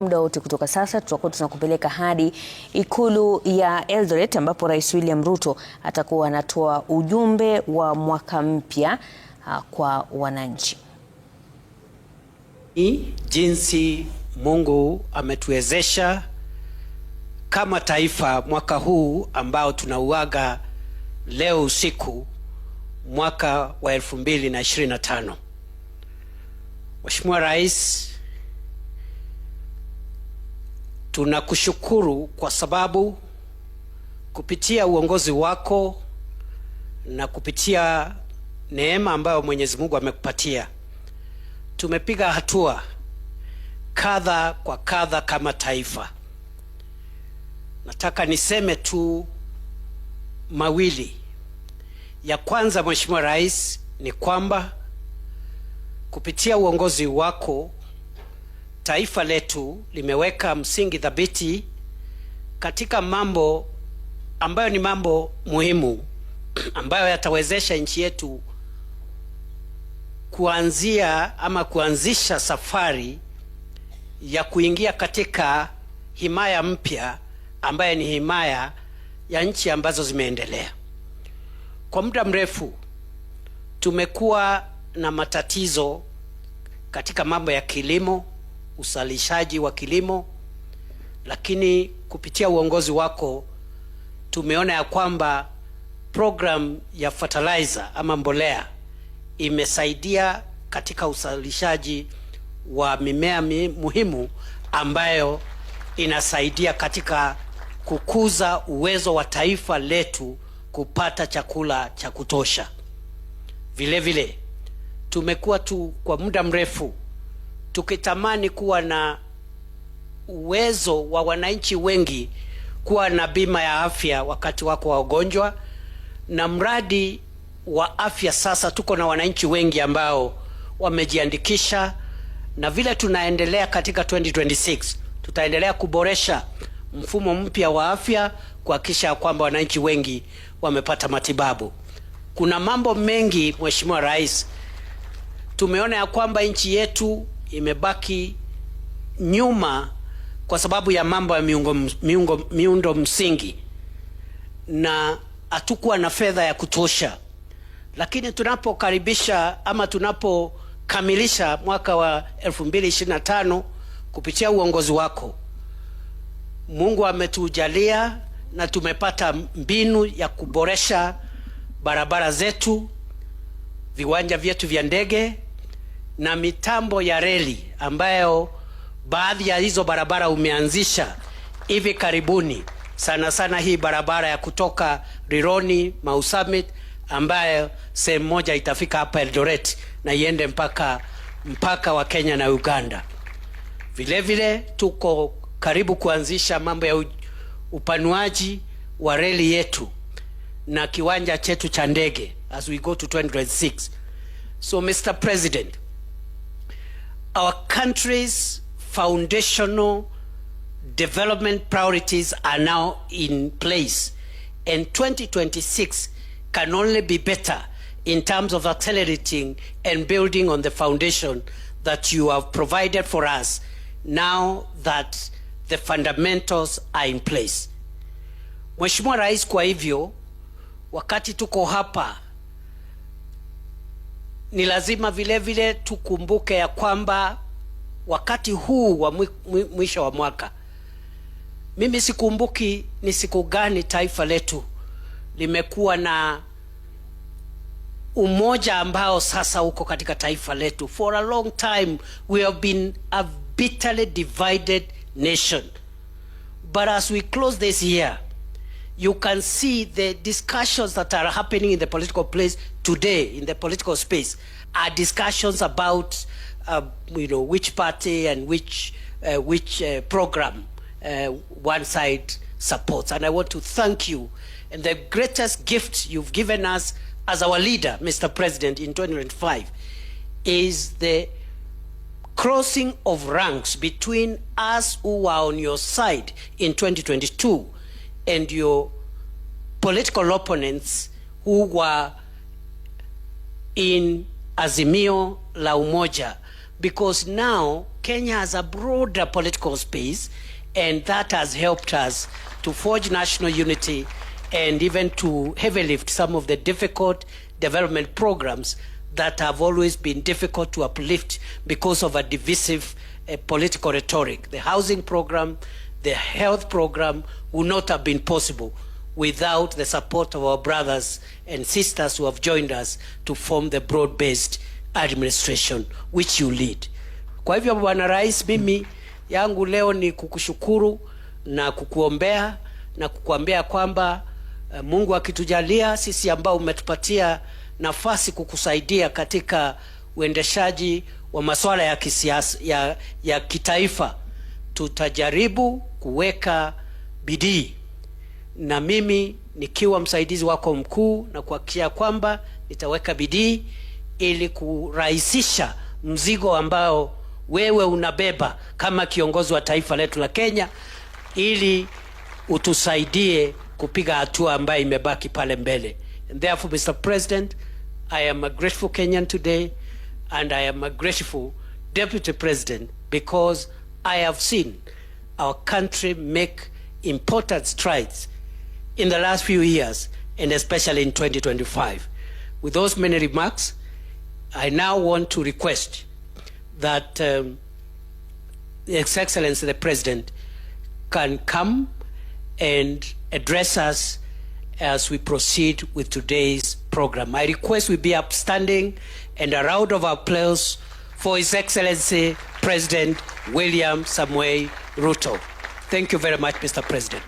Muda wote kutoka sasa tutakuwa tunakupeleka hadi ikulu ya Eldoret ambapo Rais William Ruto atakuwa anatoa ujumbe wa mwaka mpya kwa wananchi. Jinsi Mungu ametuwezesha kama taifa mwaka huu ambao tunauaga leo usiku, mwaka wa 2025. Mheshimiwa Rais, tunakushukuru kwa sababu kupitia uongozi wako na kupitia neema ambayo Mwenyezi Mungu amekupatia, tumepiga hatua kadha kwa kadha kama taifa. Nataka niseme tu mawili. Ya kwanza, Mheshimiwa Rais, ni kwamba kupitia uongozi wako taifa letu limeweka msingi thabiti katika mambo ambayo ni mambo muhimu ambayo yatawezesha nchi yetu kuanzisha safari ya kuingia katika himaya mpya ambayo ni himaya ya nchi ambazo zimeendelea. Kwa muda mrefu tumekuwa na matatizo katika mambo ya kilimo, uzalishaji wa kilimo, lakini kupitia uongozi wako tumeona ya kwamba program ya fertilizer ama mbolea imesaidia katika uzalishaji wa mimea muhimu ambayo inasaidia katika kukuza uwezo wa taifa letu kupata chakula cha kutosha. Vile vile tumekuwa kwa muda mrefu tukitamani kuwa na uwezo wa wananchi wengi kuwa na bima ya afya wakati wako wa ugonjwa, na mradi wa afya sasa tuko na wananchi wengi ambao wamejiandikisha, na vile tunaendelea katika 2026 tutaendelea kuboresha mfumo mpya wa afya kuhakikisha kwamba wananchi wengi wamepata matibabu. Kuna mambo mengi, Mheshimiwa Rais, tumeona ya kwamba nchi yetu imebaki nyuma kwa sababu ya mambo ya miundo msingi na hatukuwa na fedha ya kutosha, lakini tunapokaribisha ama tunapokamilisha mwaka wa 2025 kupitia uongozi wako, Mungu ametujalia na tumepata mbinu ya kuboresha barabara zetu, viwanja vyetu vya ndege na mitambo ya reli ambayo baadhi ya hizo barabara umeanzisha hivi karibuni, sana sana hii barabara ya kutoka Rironi Mau Summit ambayo sehemu moja itafika hapa Eldoret na iende mpaka wa Kenya na Uganda. Vile vile tuko karibu kuanzisha mambo ya upanuaji wa reli yetu na kiwanja chetu cha ndege as we go to 2026. So Mr. President, our country's foundational development priorities are now in place, and 2026 can only be better in terms of accelerating and building on the foundation that you have provided for us now that the fundamentals are in place. Mheshimiwa Rais, kwa hivyo wakati tuko hapa ni lazima vile vile tukumbuke ya kwamba wakati huu wa mwisho wa mwaka, mimi sikumbuki ni siku gani taifa letu limekuwa na umoja ambao sasa uko katika taifa letu. For a long time we have been a bitterly divided nation, but as we close this year, you can see the discussions that are happening in the political place today, in the political space, are discussions about which party and which program one side supports. And I want to thank you. And the greatest gift you've given us as our leader, Mr. President, in 2025 is the crossing of ranks between us who are on your side in 2022 and your political opponents who were in Azimio la Umoja, because now Kenya has a broader political space, and that has helped us to forge national unity and even to heavy lift some of the difficult development programs that have always been difficult to uplift because of a divisive political rhetoric. The housing program, the health program would not have been possible without the support of our brothers and sisters who have joined us to form the broad-based administration which you lead. Kwa hivyo Bwana Rais, mimi yangu leo ni kukushukuru na kukuombea na kukuambia kwamba Mungu akitujalia sisi ambao umetupatia nafasi kukusaidia katika uendeshaji wa masuala ya kisiasa ya kitaifa, tutajaribu kuweka bidii, na mimi nikiwa msaidizi wako mkuu na kuhakikisha kwamba nitaweka bidii ili kurahisisha mzigo ambao wewe unabeba kama kiongozi wa taifa letu la Kenya, ili utusaidie kupiga hatua ambayo imebaki pale mbele. And therefore, Mr. President, I am a grateful Kenyan today, and I am a grateful Deputy President, because I have seen our country make important strides in the last few years, and especially in 2025. With those many remarks, I now want to request that His Excellency the President can come and address us as we proceed with today's program. I request we be upstanding and a round of applause for His Excellency President William Samoei Ruto. Thank you very much, Mr. President.